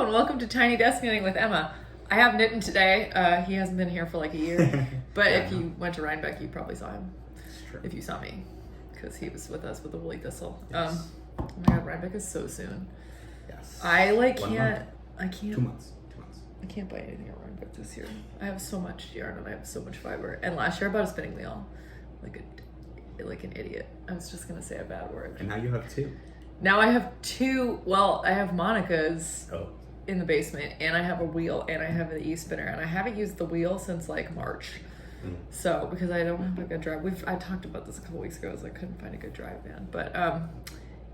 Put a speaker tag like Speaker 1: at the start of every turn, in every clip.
Speaker 1: and welcome to Tiny Desk Knitting with Emma. I have Nitin today. He hasn't been here for like a year, but if you went to Rhinebeck, you probably saw him. If you saw me, because he was with us with the woolly thistle.
Speaker 2: Yes.
Speaker 1: Oh my god, Rhinebeck is so soon.
Speaker 2: Yes.
Speaker 1: I can't.
Speaker 2: 2 months.
Speaker 1: I can't buy anything at Rhinebeck this year. I have so much yarn and I have so much fiber. And last year I bought a spinning wheel, like an idiot. I was just gonna say a bad word.
Speaker 2: And now you have 2.
Speaker 1: Now I have 2. Well, I have Monica's in the basement, and I have a wheel, and I have the e-spinner, and I haven't used the wheel since like March. So because I don't have a good drive. I talked about this a couple weeks ago, so I couldn't find a good drive van. But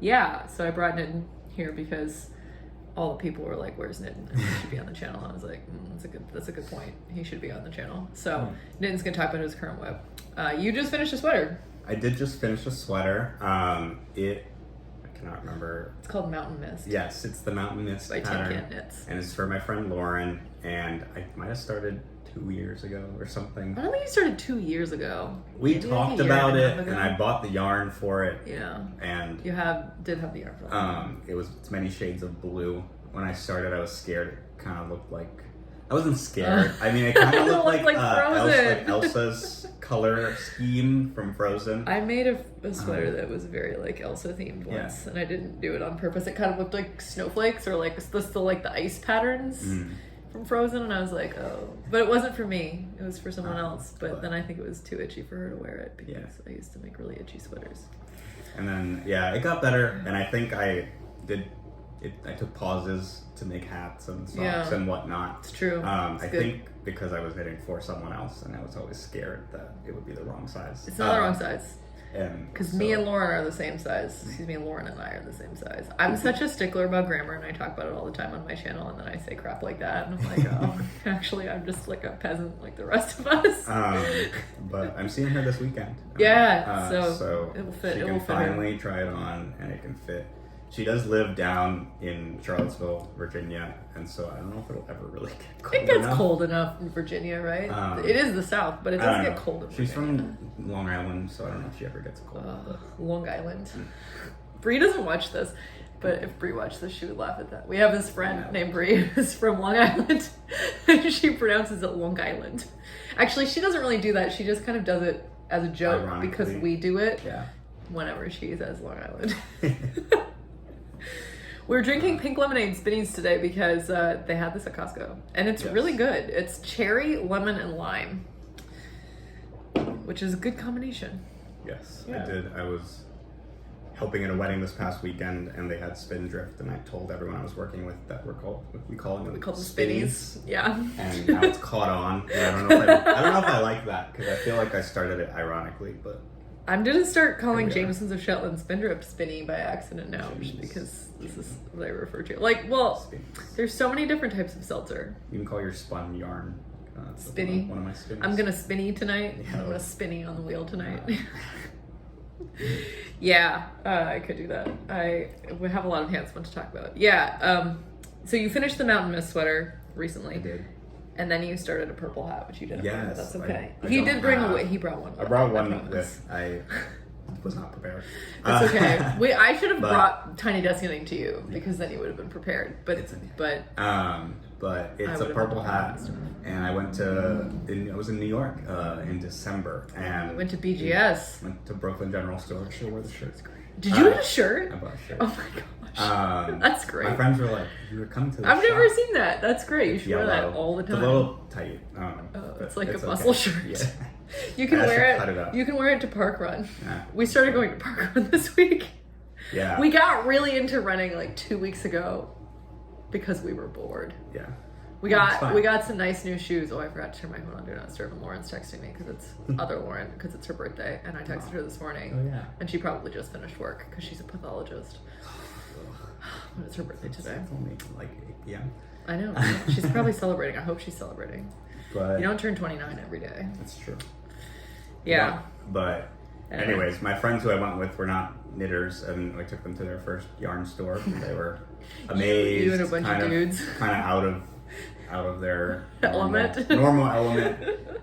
Speaker 1: yeah, so I brought Nitin here because all the people were like, "Where's Nitin? He should be on the channel." I was like, "That's a good point. He should be on the channel." So Nitin's gonna talk about his current web. You just finished a sweater.
Speaker 2: I did just finish a sweater. I cannot remember.
Speaker 1: It's called Mountain Mist.
Speaker 2: Yes, it's the Mountain Mist
Speaker 1: by
Speaker 2: pattern.
Speaker 1: Tin Can Knits.
Speaker 2: And it's for my friend Lauren, and I might have started 2 years ago or something.
Speaker 1: I don't think you started 2 years ago.
Speaker 2: We
Speaker 1: Maybe
Speaker 2: talked
Speaker 1: like
Speaker 2: about it, and I bought the yarn for it.
Speaker 1: Yeah.
Speaker 2: And
Speaker 1: you did have the yarn for that.
Speaker 2: It's many shades of blue. When I started, I was scared. It kind of looked like I wasn't scared. I mean, it kind of looked like Elsa's color scheme from Frozen.
Speaker 1: I made a sweater that was very like Elsa themed once, and I didn't do it on purpose. It kind of looked like snowflakes or like the ice patterns from Frozen, and I was like, oh. But it wasn't for me. It was for someone else. But then I think it was too itchy for her to wear it because I used to make really itchy sweaters.
Speaker 2: And then, it got better, and I think I took pauses to make hats and socks and whatnot.
Speaker 1: It's true.
Speaker 2: I think because I was knitting for someone else, and I was always scared that it would be the wrong size.
Speaker 1: It's not the wrong size. Because me and Lauren are the same size. Excuse me, Lauren and I are the same size. I'm such a stickler about grammar, and I talk about it all the time on my channel, and then I say crap like that, and I'm like, oh, actually, I'm just like a peasant like the rest of us.
Speaker 2: But I'm seeing her this weekend.
Speaker 1: So it will fit.
Speaker 2: She can finally try it on, and it can fit. She does live down in Charlottesville, Virginia, and so I don't know if it'll ever really get cold enough.
Speaker 1: It gets cold enough in Virginia, right? It is the South, but it does get cold in Virginia.
Speaker 2: She's from Long Island, so I don't know if she ever gets cold.
Speaker 1: Long Island. Bree doesn't watch this, but if Bree watched this, she would laugh at that. We have this friend named Bree who's from Long Island, and she pronounces it Long Island. Actually, she doesn't really do that. She just kind of does it as a joke because we do it whenever she says Long Island. We're drinking pink lemonade spinnies today because they had this at Costco. And it's really good. It's cherry, lemon, and lime, which is a good combination.
Speaker 2: Yes, I did. I was helping at a wedding this past weekend, and they had Spindrift, and I told everyone I was working with that we call them
Speaker 1: spinnies. Yeah.
Speaker 2: And now it's caught on. And I don't know if I like that, because I feel like I started it ironically, but...
Speaker 1: I'm gonna start calling Jamesons of Shetland Spindrift Spinny by accident now, because this is what I refer to. Like, there's so many different types of seltzer.
Speaker 2: You can call your spun yarn
Speaker 1: spinny.
Speaker 2: One of my spinnies. I'm
Speaker 1: gonna spinny tonight. Yeah. I'm gonna spinny on the wheel tonight. I could do that. We have a lot of handsome to talk about. So you finished the Mountain Mist sweater recently.
Speaker 2: I did.
Speaker 1: And then you started a purple hat, which you didn't.
Speaker 2: Yes,
Speaker 1: that's okay.
Speaker 2: I
Speaker 1: he did bring a. He brought one.
Speaker 2: I brought one with. I was not prepared.
Speaker 1: That's okay. I should have brought Tiny Desk Knitting to you because then you would have been prepared. But it's
Speaker 2: a purple hat, and I went I was in New York in December, and
Speaker 1: I went to BGS.
Speaker 2: Went to Brooklyn General Store. I should wear the shirt.
Speaker 1: Did you get a shirt?
Speaker 2: I bought a shirt.
Speaker 1: Oh my gosh. That's great.
Speaker 2: My friends were like, "You were coming to the
Speaker 1: I've
Speaker 2: shop."
Speaker 1: never seen that. That's great. You should wear that all the time.
Speaker 2: It's a little tight.
Speaker 1: It's like a muscle shirt.
Speaker 2: Yeah.
Speaker 1: You can wear
Speaker 2: cut it up.
Speaker 1: You can wear it to park run.
Speaker 2: Yeah.
Speaker 1: We started going to park run this week.
Speaker 2: Yeah.
Speaker 1: We got really into running like 2 weeks ago because we were bored.
Speaker 2: Yeah.
Speaker 1: We got some nice new shoes. Oh, I forgot to turn my phone on Do Not Disturb, and Lauren's texting me because it's other Lauren, because it's her birthday, and I texted her this morning.
Speaker 2: Oh, yeah.
Speaker 1: And she probably just finished work because she's a pathologist. But it's her birthday today.
Speaker 2: It's only like 8 p.m.
Speaker 1: I know. She's probably celebrating. I hope she's celebrating.
Speaker 2: But
Speaker 1: you don't turn 29 every day.
Speaker 2: That's true.
Speaker 1: Yeah.
Speaker 2: But anyways, my friends who I went with were not knitters, and I took them to their first yarn store. And they were amazed.
Speaker 1: You and a bunch of dudes.
Speaker 2: Kind of out of their
Speaker 1: normal
Speaker 2: element.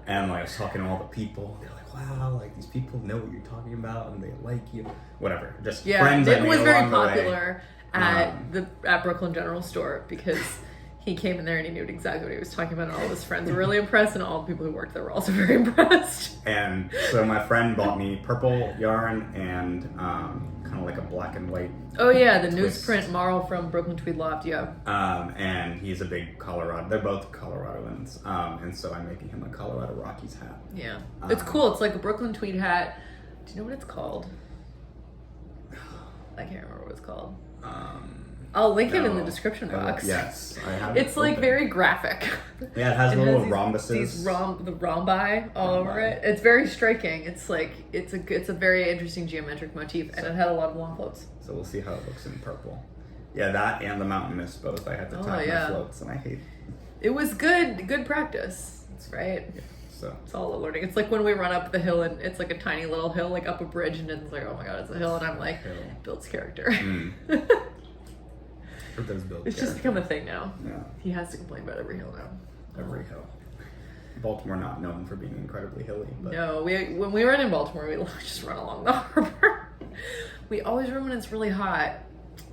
Speaker 2: And like I was talking to all the people. They're like, wow, like these people know what you're talking about, and they like you. Whatever. Just friends.
Speaker 1: It was very popular at Brooklyn General Store because he came in there and he knew exactly what he was talking about, and all of his friends were really impressed, and all the people who worked there were also very impressed.
Speaker 2: And so my friend bought me purple yarn and kind of like a black and white.
Speaker 1: Oh yeah, the newsprint marl from Brooklyn Tweed Loft, yeah.
Speaker 2: And he's a big Colorado. They're both Coloradoans, and so I'm making him a Colorado Rockies hat.
Speaker 1: Yeah, it's cool. It's like a Brooklyn tweed hat. Do you know what it's called? I can't remember what it's called. I'll link it in the description box.
Speaker 2: Yes, I have.
Speaker 1: It's like very graphic.
Speaker 2: Yeah, it has little rhombuses.
Speaker 1: The rhombi all over it. It's very striking. It's like it's a very interesting geometric motif, and it had a lot of long floats.
Speaker 2: So we'll see how it looks in purple. Yeah, that and the Mountain Mist both. I had to tie my floats, and I hate.
Speaker 1: It was good practice, right? Yeah.
Speaker 2: So
Speaker 1: it's all a learning. It's like when we run up the hill, and it's like a tiny little hill, like up a bridge, and it's like, oh my god, it's a hill, and I'm like, builds character. It's just become a thing now. Yeah. He has to complain about every hill now.
Speaker 2: Every hill. Baltimore not known for being incredibly hilly. But...
Speaker 1: No, when we run in Baltimore, we just run along the harbor. We always run when it's really hot,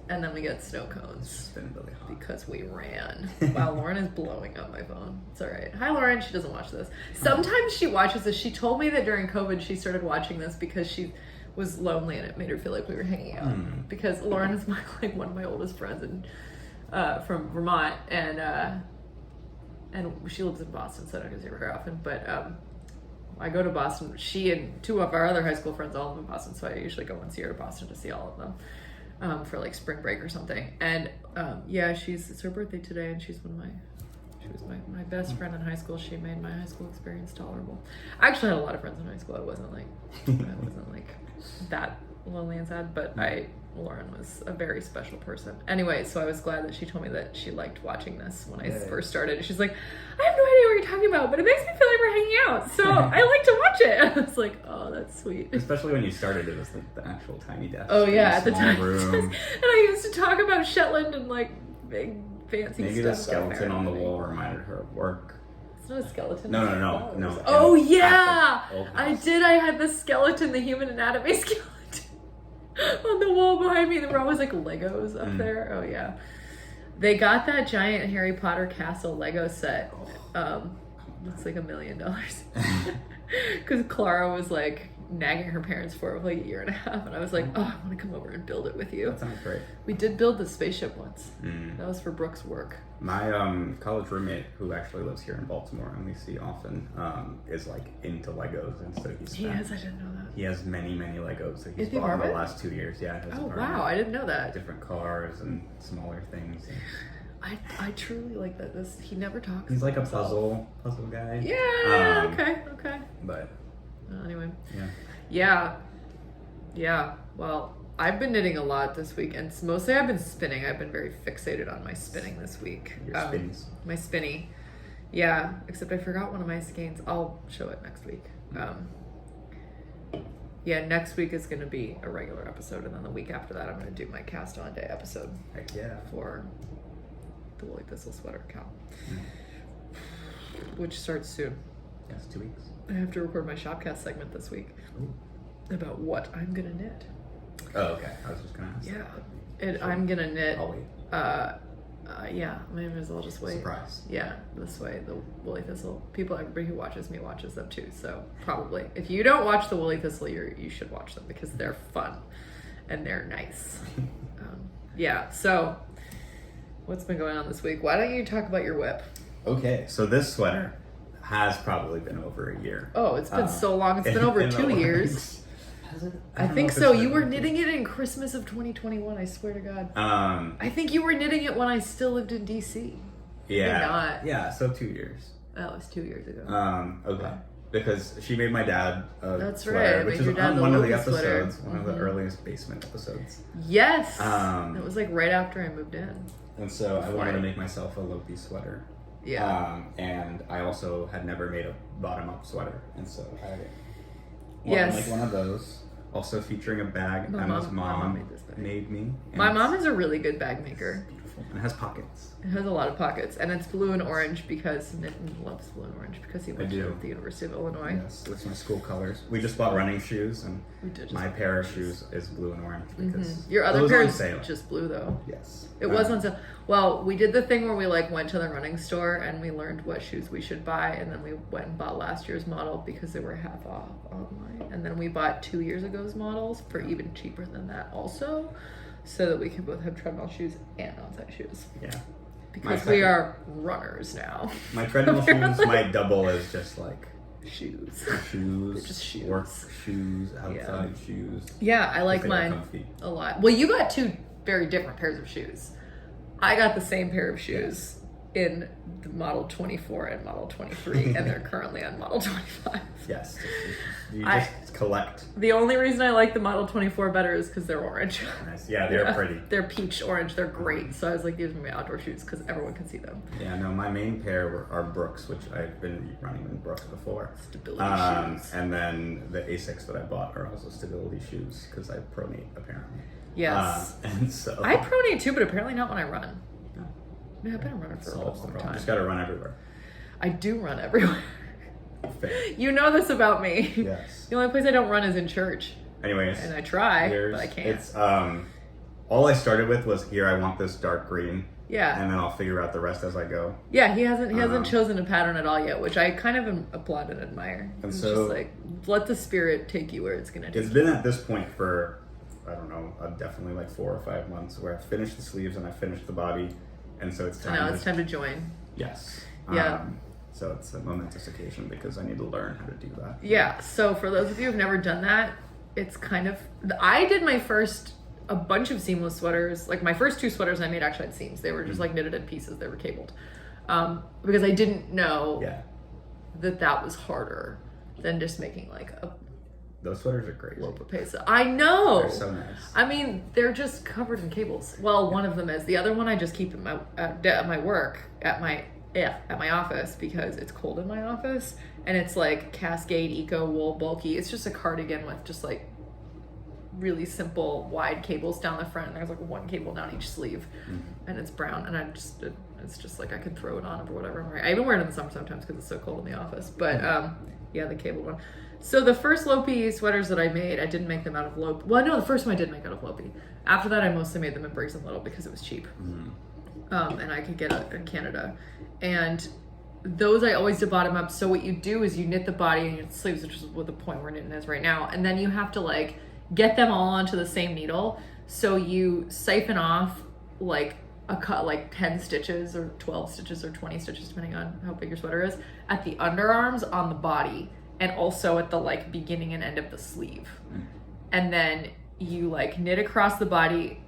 Speaker 1: and then we get snow cones.
Speaker 2: It's been really hot.
Speaker 1: Because we ran. Wow, Lauren is blowing up my phone. It's all right. Hi, Lauren. She doesn't watch this. Sometimes she watches this. She told me that during COVID she started watching this because she was lonely and it made her feel like we were hanging out. Because Lauren is one of my oldest friends from Vermont, and she lives in Boston, so I don't get to see her very often. But I go to Boston. She and two of our other high school friends all live in Boston, so I usually go and see her to Boston to see all of them for like spring break or something. And it's her birthday today, and she was my best friend in high school. She made my high school experience tolerable. I actually had a lot of friends in high school. I wasn't like that lonely and sad, but Lauren was a very special person. Anyway, so I was glad that she told me that she liked watching this when I first started. She's like, I have no idea what you're talking about, but it makes me feel like we're hanging out, so I like to watch it. I was like, oh, that's sweet.
Speaker 2: Especially when you started, it was like the actual tiny desk.
Speaker 1: Oh yeah, at the tiny desk. And I used to talk about Shetland and like big fancy
Speaker 2: Maybe
Speaker 1: stuff.
Speaker 2: The skeleton on the wall reminded her of work.
Speaker 1: It's not a skeleton.
Speaker 2: No.
Speaker 1: Oh yeah, I did. I had the skeleton, the human anatomy skeleton. On the wall behind me, there were always like Legos up there. Oh yeah, they got that giant Harry Potter castle Lego set. It's like $1 million because Clara was like nagging her parents for it for like a year and a half, and I was like, oh, I want to come over and build it with you.
Speaker 2: That sounds great.
Speaker 1: We did build the spaceship once. That was for Brooke's work.
Speaker 2: My college roommate, who actually lives here in Baltimore and we see often, is like into Legos, and so
Speaker 1: he is. I didn't know that.
Speaker 2: He has many Legos that he's bought in the last 2 years. Yeah.
Speaker 1: Oh wow, I didn't know that.
Speaker 2: Different cars and smaller things.
Speaker 1: I truly like that. He never talks.
Speaker 2: He's like a puzzle guy.
Speaker 1: Yeah. Okay.
Speaker 2: But
Speaker 1: anyway.
Speaker 2: Yeah.
Speaker 1: Well, I've been knitting a lot this week, and mostly I've been spinning. I've been very fixated on my spinning this week.
Speaker 2: Your spinnies.
Speaker 1: My spinny. Yeah, except I forgot one of my skeins. I'll show it next week. Next week is going to be a regular episode, and then the week after that I'm going to do my cast on day episode.
Speaker 2: Heck yeah.
Speaker 1: For the Woolly Thistle sweater count, which starts soon.
Speaker 2: Yes, 2 weeks.
Speaker 1: I have to record my Shopcast segment this week about what I'm going to knit.
Speaker 2: Oh, okay. I was just going to ask.
Speaker 1: Yeah. I'm going to knit.
Speaker 2: I'll wait.
Speaker 1: Maybe as well just wait.
Speaker 2: Surprise.
Speaker 1: Yeah, this way, the Woolly Thistle. Everybody who watches me watches them too, so probably. If you don't watch the Woolly Thistle, you should watch them because they're fun and they're nice. So what's been going on this week? Why don't you talk about your whip?
Speaker 2: Okay, so this sweater has probably been over a year.
Speaker 1: Oh, it's been so long. It's been over 2 years. I think so. You were knitting it in Christmas of 2021, I swear to God. I think you were knitting it when I still lived in DC.
Speaker 2: Yeah.
Speaker 1: Maybe not.
Speaker 2: Yeah, so 2 years.
Speaker 1: Oh, it was 2 years ago.
Speaker 2: Okay.
Speaker 1: Wow.
Speaker 2: Because she made my dad a
Speaker 1: That's
Speaker 2: sweater,
Speaker 1: right.
Speaker 2: which is on one of the episodes, one of the earliest basement episodes.
Speaker 1: Yes. It was like right after I moved in.
Speaker 2: And so I wanted to make myself a Loki sweater.
Speaker 1: Yeah.
Speaker 2: And I also had never made a bottom-up sweater, and so I
Speaker 1: wanted
Speaker 2: to make one of those. Also featuring a bag Emma's mom made me.
Speaker 1: My mom is a really good bag maker.
Speaker 2: beautiful. And it has pockets.
Speaker 1: It has a lot of pockets, and it's blue and orange because Nitin loves blue and orange because he went to the University of Illinois.
Speaker 2: Yes, that's my school colors. We just bought running shoes, and my pair of shoes is blue and orange because
Speaker 1: your other pair is just blue though.
Speaker 2: Yes,
Speaker 1: it was on sale. Well, we did the thing where we like went to the running store and we learned what shoes we should buy, and then we went and bought last year's model because they were half off online, and then we bought 2 years ago's models for even cheaper than that also, so that we could both have treadmill shoes and outside shoes.
Speaker 2: Yeah.
Speaker 1: Because we are runners now.
Speaker 2: My treadmill shoes, my double is just like
Speaker 1: shoes.
Speaker 2: Shoes.
Speaker 1: Just shoes.
Speaker 2: Work shoes, outside shoes.
Speaker 1: Yeah, I like mine a lot. Well, you got 2 very different pairs of shoes. I got the same pair of shoes in the Model 24 and Model 23, and they're currently on Model 25.
Speaker 2: Yes. You just collect.
Speaker 1: The only reason I like the Model 24 better is because they're orange.
Speaker 2: Nice. Yeah, they're pretty.
Speaker 1: They're peach orange. They're great. So I was like, these are my outdoor shoes because everyone can see them.
Speaker 2: Yeah, no, my main pair are Brooks, which I've been running in Brooks before.
Speaker 1: Stability shoes.
Speaker 2: And then the Asics that I bought are also stability shoes because I pronate apparently.
Speaker 1: Yes.
Speaker 2: And so
Speaker 1: I pronate too, but apparently not when I run. Yeah, I've been a runner for a long time.
Speaker 2: Just gotta run everywhere.
Speaker 1: I do run everywhere.
Speaker 2: Fair.
Speaker 1: You know this about me.
Speaker 2: Yes.
Speaker 1: The only place I don't run is in church.
Speaker 2: Anyways.
Speaker 1: And I try, but I can't.
Speaker 2: It's all I started with was here I want this dark green.
Speaker 1: Yeah.
Speaker 2: And then I'll figure out the rest as I go.
Speaker 1: Yeah, he hasn't chosen a pattern at all yet, which I kind of applaud and admire.
Speaker 2: And
Speaker 1: it's
Speaker 2: so
Speaker 1: just like let the spirit take you where it's gonna take you.
Speaker 2: It's been at this point for definitely like 4 or 5 months where I've finished the sleeves and I've finished the body. And so it's time.
Speaker 1: Now it's time to join.
Speaker 2: Yes.
Speaker 1: Yeah.
Speaker 2: So it's a momentous occasion because I need to learn how to do that.
Speaker 1: Yeah. So for those of you who've never done that, it's kind of. I did a bunch of seamless sweaters. Like my first 2 sweaters I made actually had seams. They were just like knitted in pieces. They were cabled because I didn't know that was harder than just making like a.
Speaker 2: Those sweaters are great.
Speaker 1: I know.
Speaker 2: They're so nice.
Speaker 1: I mean, they're just covered in cables. Well, one of them is. The other one I just keep at my work, at my office because it's cold in my office, and it's like Cascade Eco Wool Bulky. It's just a cardigan with just like really simple wide cables down the front, and there's like 1 cable down each sleeve, and it's brown, and it's just like I could throw it on over whatever I'm wearing. I even wear it in the summer sometimes because it's so cold in the office, but the cable one. So the first Lopi sweaters that I made, I didn't make them out of Lopi. Well, no, the first one I did make out of Lopi. After that, I mostly made them in Briggs & Little because it was cheap. And I could get it in Canada. And those I always did bottom up. So what you do is you knit the body and your sleeves, which is what the point where Knittin is right now. And then you have to like get them all onto the same needle. So you siphon off like a cut like 10 stitches or 12 stitches or 20 stitches, depending on how big your sweater is, at the underarms on the body. And also at the like beginning and end of the sleeve. And then you like knit across the body,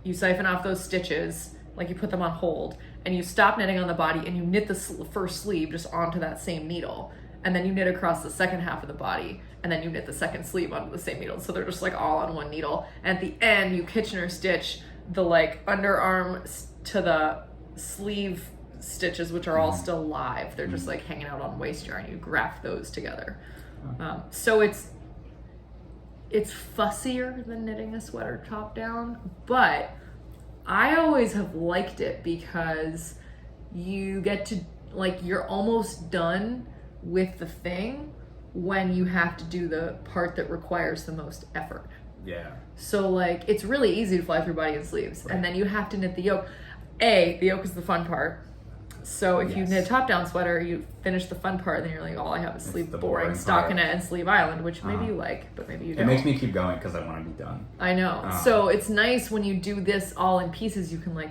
Speaker 1: you siphon off those stitches, like you put them on hold, and you stop knitting on the body and you knit the first sleeve just onto that same needle. And then you knit across the second half of the body, and then you knit the second sleeve onto the same needle. So they're just like all on one needle. And at the end, you Kitchener stitch the like underarm to the sleeve stitches, which are all still live. They're just like hanging out on waist yarn. You graft those together. So it's fussier than knitting a sweater top down, but I always have liked it because you get to like, you're almost done with the thing when you have to do the part that requires the most effort.
Speaker 2: Yeah.
Speaker 1: So like, it's really easy to fly through body and sleeves, and then you have to knit the yoke. The yoke is the fun part. So if you knit a top-down sweater, you finish the fun part, and then you're like, all I have is sleeve boring stockinette and sleeve island, which maybe you like, but maybe you don't.
Speaker 2: It makes me keep going because I want to be done.
Speaker 1: I know. So it's nice when you do this all in pieces, you can like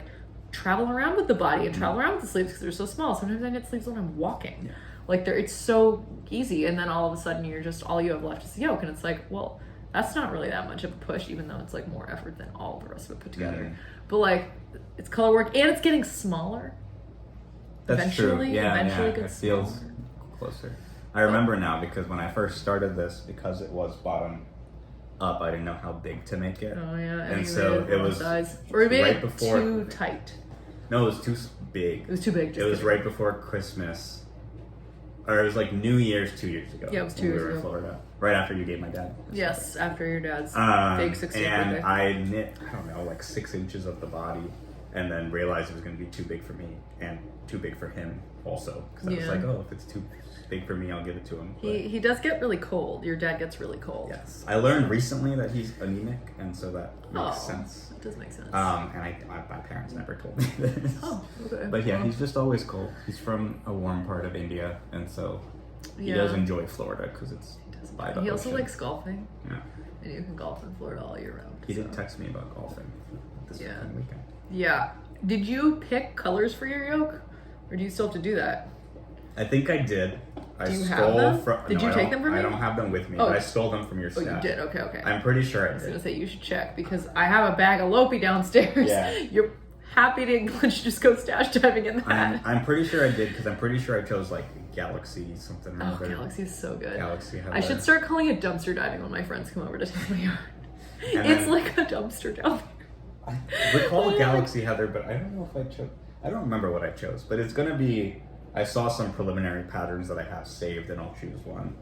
Speaker 1: travel around with the body and travel around with the sleeves because they're so small. Sometimes I knit sleeves when I'm walking. Yeah. Like it's so easy, and then all of a sudden you're just, all you have left is the yoke, and it's like, well, that's not really that much of a push, even though it's like more effort than all the rest of it put together. But like, it's color work, and it's getting smaller.
Speaker 2: That's
Speaker 1: eventually,
Speaker 2: true. Yeah,
Speaker 1: it
Speaker 2: feels closer. I remember now because when I first started this, because it was bottom up, I didn't know how big to make it.
Speaker 1: Oh yeah,
Speaker 2: and so it was
Speaker 1: or we made
Speaker 2: right
Speaker 1: it
Speaker 2: before,
Speaker 1: too tight.
Speaker 2: No, it was too big.
Speaker 1: It was too big.
Speaker 2: It was right before Christmas, or it was like New Year's 2 years ago.
Speaker 1: Yeah, it was 2 years ago.
Speaker 2: We were in Florida, right after you gave my dad.
Speaker 1: Yes, after your dad's big 60th birthday.
Speaker 2: And I knit, I don't know, like 6 inches of the body. and then realized it was going to be too big for me and too big for him also. Because I was like, oh, if it's too big for me, I'll give it to him. But
Speaker 1: he does get really cold. Your dad gets really cold.
Speaker 2: Yes. I learned recently that he's anemic, and so that makes sense.
Speaker 1: That does make sense.
Speaker 2: And my parents never told me this.
Speaker 1: Oh, okay.
Speaker 2: But yeah, he's just always cold. He's from a warm part of India, and so he does enjoy Florida because it's by the ocean.
Speaker 1: He also likes golfing.
Speaker 2: Yeah.
Speaker 1: And you can golf in Florida all year round.
Speaker 2: He did text me about golfing this weekend.
Speaker 1: Yeah. Did you pick colors for your yoke? Or do you still have to do that?
Speaker 2: I think I did.
Speaker 1: Do you have them? Did you take them from me?
Speaker 2: I don't have them with me, but I stole them from your staff.
Speaker 1: Oh, you did? Okay.
Speaker 2: I'm pretty sure I did.
Speaker 1: I was going to say, you should check, because I have a bag of Lopi downstairs.
Speaker 2: Yeah.
Speaker 1: You're happy to just go stash diving in that.
Speaker 2: I'm pretty sure I did, because I'm pretty sure I chose like Galaxy something.
Speaker 1: Oh, Galaxy is so good.
Speaker 2: Galaxy.
Speaker 1: I should start calling it dumpster diving when my friends come over to tell me yard. It's like a dumpster down there.
Speaker 2: I recall Galaxy Heather, but I don't know if I chose. I don't remember what I chose, but it's gonna be. I saw some preliminary patterns that I have saved, and I'll choose one.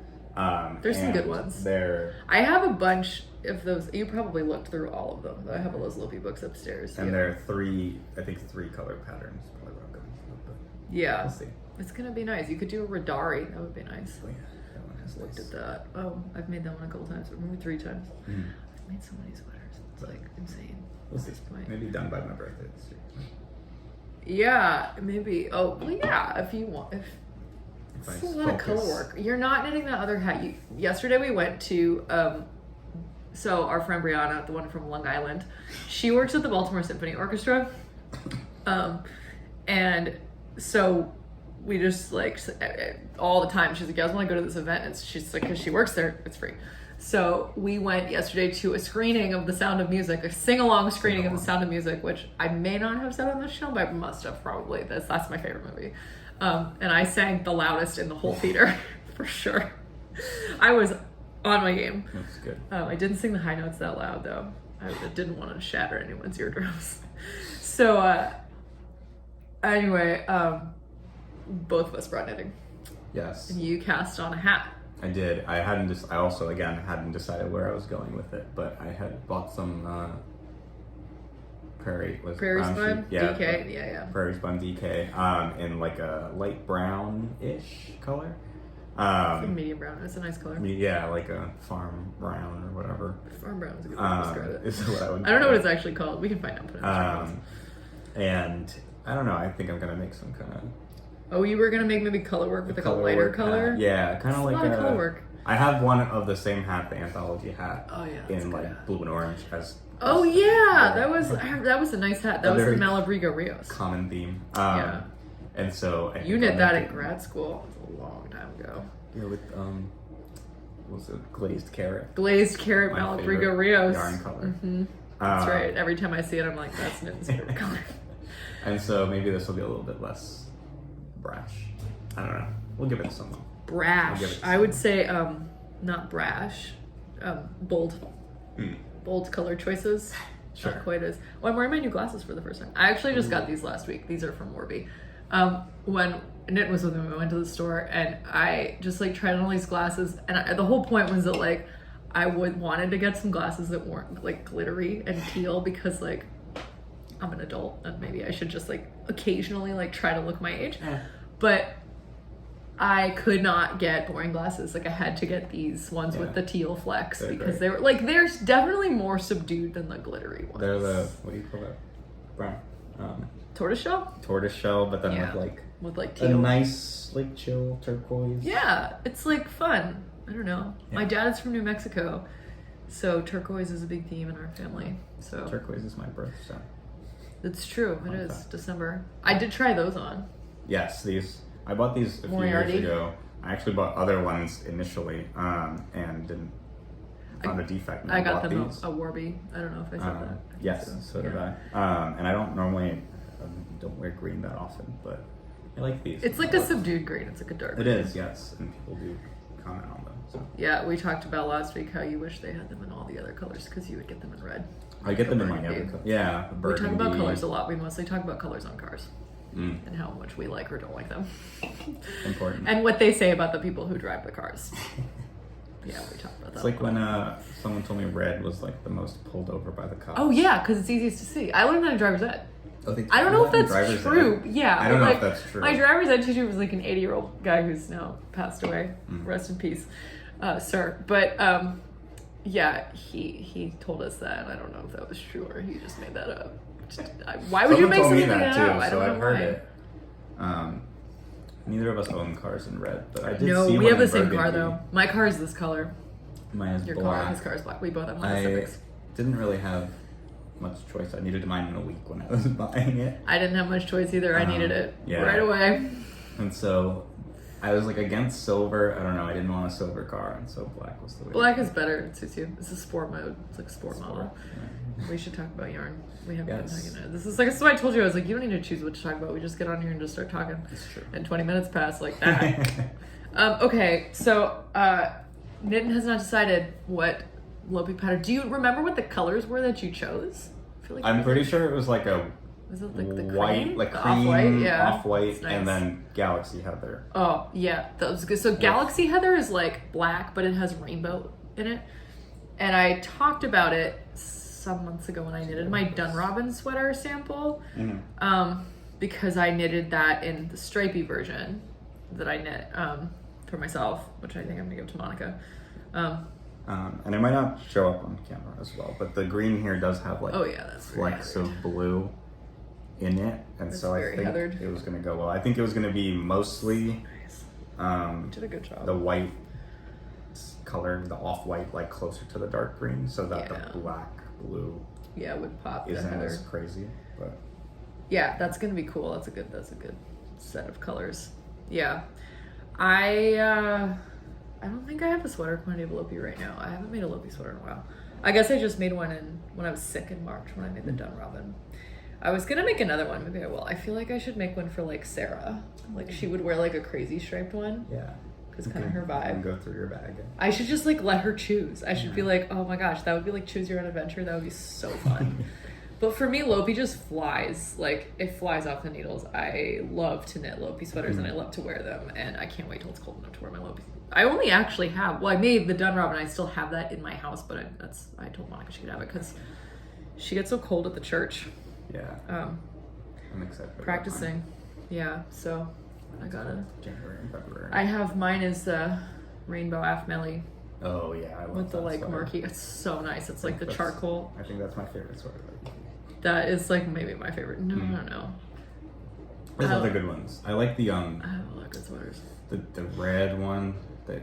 Speaker 1: There's some good ones.
Speaker 2: I
Speaker 1: have a bunch of those. You probably looked through all of them. I have all those Lopi books upstairs.
Speaker 2: And there are three color patterns. Probably what I'm going for, but
Speaker 1: yeah.
Speaker 2: We'll see.
Speaker 1: It's gonna be nice. You could do a Radari. That would be nice.
Speaker 2: Oh yeah, that one has
Speaker 1: Looked at that. Oh, I've made that one a couple times. Maybe 3 times.
Speaker 2: Mm.
Speaker 1: I've made so many sweaters. It's like insane.
Speaker 2: We'll see. Maybe done by my birthday this year.
Speaker 1: Yeah, maybe. Oh, well, yeah. If you want, if it's a lot of color work. You're not knitting that other hat. Yesterday we went to. So our friend Brianna, the one from Long Island, she works at the Baltimore Symphony Orchestra, and so we just like all the time. She's like, "You guys want to go to this event?" And she's like, "Because she works there, it's free." So we went yesterday to a screening of The Sound of Music, a sing-along screening of The Sound of Music, which I may not have said on this show, but I must have probably. That's my favorite movie. And I sang the loudest in the whole theater, for sure. I was on my game.
Speaker 2: That's good.
Speaker 1: I didn't sing the high notes that loud, though. I didn't want to shatter anyone's eardrums. So, anyway, both of us brought knitting.
Speaker 2: Yes.
Speaker 1: And you cast on a hat.
Speaker 2: I did. I also hadn't decided where I was going with it, but I had bought some Prairie
Speaker 1: Spun?
Speaker 2: Yeah,
Speaker 1: DK? Yeah.
Speaker 2: Prairie Spun DK in like a light brown-ish color.
Speaker 1: It's like medium brown. It's a nice color.
Speaker 2: Yeah, like a farm brown or whatever.
Speaker 1: Farm brown is a good way to describe it.
Speaker 2: Is what
Speaker 1: I don't know what it's actually called. We can find out. Put it in the show.
Speaker 2: And I don't know. I think I'm gonna make some kind of.
Speaker 1: Oh, you were gonna make maybe color work with like a lighter color?
Speaker 2: Yeah, kind of like
Speaker 1: a lot of color work.
Speaker 2: I have one of the same hat, the anthology hat.
Speaker 1: Oh yeah,
Speaker 2: in like blue and orange as.
Speaker 1: Oh yeah, that was a nice hat. That was the Malabrigo Rios.
Speaker 2: Common theme.
Speaker 1: Yeah.
Speaker 2: And so
Speaker 1: you knit that in grad school. It was a long time ago.
Speaker 2: Yeah, with what was it, glazed carrot?
Speaker 1: Glazed carrot Malabrigo Rios.
Speaker 2: Yarn color.
Speaker 1: Mm-hmm. That's right. Every time I see it, I'm like, that's Nitin's favorite color.
Speaker 2: And so maybe this will be a little bit less brash. I don't know. We'll give it to someone.
Speaker 1: Brash. I would say not brash. Bold. Bold color choices.
Speaker 2: Sure.
Speaker 1: Not quite as. Well, I'm wearing my new glasses for the first time. I actually just got these last week. These are from Warby. When Nitin was with me, we went to the store and I just like tried on all these glasses. And the whole point was that like I wanted to get some glasses that weren't like glittery and teal because like I'm an adult and maybe I should just like occasionally like try to look my age. But I could not get boring glasses. Like I had to get these ones with the teal flecks because they were like they're definitely more subdued than the glittery ones.
Speaker 2: They're the what do you call that? Brown.
Speaker 1: Tortoiseshell?
Speaker 2: Tortoiseshell, but then
Speaker 1: with like teal.
Speaker 2: A nice like chill turquoise.
Speaker 1: Yeah, it's like fun. I don't know.
Speaker 2: Yeah.
Speaker 1: My dad is from New Mexico, so turquoise is a big theme in our family. So
Speaker 2: turquoise is my birthstone.
Speaker 1: It's true. It is December. I did try those on.
Speaker 2: Yes, I bought these a few years ago. I actually bought other ones initially, and didn't found a defect.
Speaker 1: I got them a Warby. I don't know if I said that.
Speaker 2: Yes, so did I. And I don't normally don't wear green that often, but I like these.
Speaker 1: It's like a subdued green. It's like a dark.
Speaker 2: It is, yes, and people do comment on them. So.
Speaker 1: Yeah, we talked about last week how you wish they had them in all the other colors because you would get them in red.
Speaker 2: I get them in my other color. Yeah,
Speaker 1: we talk about colors a lot. We mostly talk about colors on cars. And how much we like or don't like them.
Speaker 2: Important.
Speaker 1: And what they say about the people who drive the cars. Yeah, we talked about that.
Speaker 2: It's like when someone told me red was like the most pulled over by the cops.
Speaker 1: Oh yeah, because it's easiest to see. I learned that in driver's ed.
Speaker 2: Oh,
Speaker 1: I don't know if that's true. Yeah.
Speaker 2: I don't know if that's true.
Speaker 1: My driver's ed teacher was like an 80-year-old guy who's now passed away. Rest in peace, sir. But yeah, he told us that, and I don't know if that was true or he just made that up. Why would you make something that
Speaker 2: too?
Speaker 1: up? I
Speaker 2: So
Speaker 1: don't
Speaker 2: I've
Speaker 1: know
Speaker 2: heard
Speaker 1: why.
Speaker 2: it. Neither of us own cars in red, but I did see
Speaker 1: No,
Speaker 2: one
Speaker 1: we have the
Speaker 2: in
Speaker 1: same
Speaker 2: burgundy.
Speaker 1: car though. My car is this color.
Speaker 2: Mine is
Speaker 1: Your
Speaker 2: black.
Speaker 1: car, his car is black. We both have Honda
Speaker 2: I
Speaker 1: Civics.
Speaker 2: didn't really have much choice. I needed mine in a week when I was buying it.
Speaker 1: I didn't have much choice either. I needed it right away.
Speaker 2: And so I was like against silver. I don't know. I didn't want a silver car, and so black was the way.
Speaker 1: Black is better. It suits you. It's a sport mode. It's like a sport model.
Speaker 2: Yeah.
Speaker 1: We should talk about yarn. We haven't been talking about it. This is why I told you. I was like, you don't need to choose what to talk about. We just get on here and just start talking.
Speaker 2: That's true.
Speaker 1: And 20 minutes pass like that. Okay, so Nitin has not decided what Lopi pattern. Do you remember what the colors were that you chose? I feel like
Speaker 2: I'm pretty sure it was like a
Speaker 1: was it like the
Speaker 2: white,
Speaker 1: cream?
Speaker 2: like
Speaker 1: The
Speaker 2: cream,
Speaker 1: off-white, yeah.
Speaker 2: off-white,
Speaker 1: Nice.
Speaker 2: and then Galaxy Heather.
Speaker 1: Oh yeah, that was good. So Galaxy Heather is like black, but it has rainbow in it. And I talked about it some months ago when I knitted my Dunrobin sweater sample, because I knitted that in the stripy version that I knit for myself, which I think I'm gonna give to Monica.
Speaker 2: And it might not show up on camera as well, but the green here does have like
Speaker 1: that's very
Speaker 2: flecks
Speaker 1: heathered.
Speaker 2: of blue in it, and
Speaker 1: That's
Speaker 2: so I
Speaker 1: very
Speaker 2: think
Speaker 1: heathered.
Speaker 2: it was gonna go well. I think it was gonna be mostly
Speaker 1: Nice. Did a good job.
Speaker 2: the white color, the off-white, like closer to the dark green, so that the black blue
Speaker 1: would pop the
Speaker 2: isn't
Speaker 1: heather.
Speaker 2: as crazy. But
Speaker 1: Yeah, that's gonna be cool. That's a good set of colors. Yeah. I don't think I have a sweater quantity of Lopi right now. I haven't made a Lopi sweater in a while. I guess I just made one when I was sick in March when I made the Dunrobin. I was gonna make another one, maybe I will. I feel like I should make one for like Sarah. Like she would wear like a crazy striped one.
Speaker 2: yeah,
Speaker 1: Because kind of her vibe.
Speaker 2: And go through your bag.
Speaker 1: I should just like let her choose. I should be like, oh my gosh, that would be like choose your own adventure. That would be so fun. But for me, Lopi just flies. Like it flies off the needles. I love to knit Lopi sweaters and I love to wear them. And I can't wait till it's cold enough to wear my Lopi. I only actually have, I made the Dunrobin. I still have that in my house, but I told Monica she could have it because she gets so cold at the church.
Speaker 2: Yeah. I'm excited.
Speaker 1: Practicing. Yeah. So I gotta.
Speaker 2: January and February.
Speaker 1: I have mine is the rainbow afmelly.
Speaker 2: Oh yeah, I love
Speaker 1: With the
Speaker 2: that
Speaker 1: like
Speaker 2: sweater.
Speaker 1: murky. It's so nice. It's like the charcoal.
Speaker 2: I think that's my favorite sweater.
Speaker 1: That is like maybe my favorite. No.
Speaker 2: There's other good ones. I like the
Speaker 1: I have a lot of good sweaters.
Speaker 2: the red one, the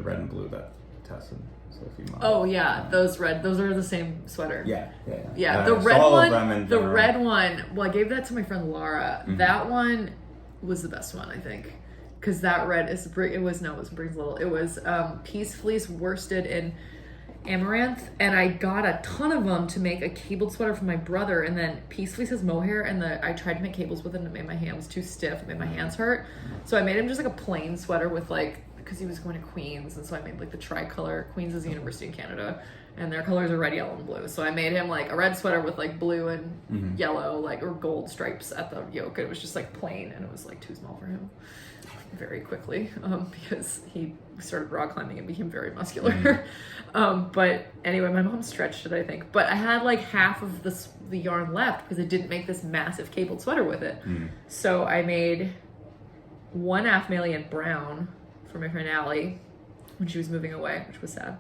Speaker 2: red and blue that Tessa and Sophie modeled.
Speaker 1: Oh yeah, those are the same sweater.
Speaker 2: Yeah.
Speaker 1: The
Speaker 2: I
Speaker 1: red
Speaker 2: saw all
Speaker 1: one.
Speaker 2: of them in
Speaker 1: The
Speaker 2: general.
Speaker 1: red one. Well, I gave that to my friend Laura. That one was the best one, I think, because that red is it was Briggs Little. It was Peace Fleece worsted in amaranth, and I got a ton of them to make a cabled sweater for my brother. And then Peace Fleece has mohair, and I tried to make cables with it, and it made my hands too stiff. It made my hands hurt. So I made him just like a plain sweater with because he was going to Queens, and so I made like the tricolor. Queens is a university in Canada, and their colors are red, yellow, and blue. So I made him like a red sweater with like blue and yellow, or gold stripes at the yoke. And it was just like plain, and it was like too small for him very quickly because he started rock climbing and became very muscular. But anyway, my mom stretched it, I think. But I had like half of the yarn left because I didn't make this massive cabled sweater with it. So I made one afmeli in brown for my friend Allie when she was moving away, which was sad.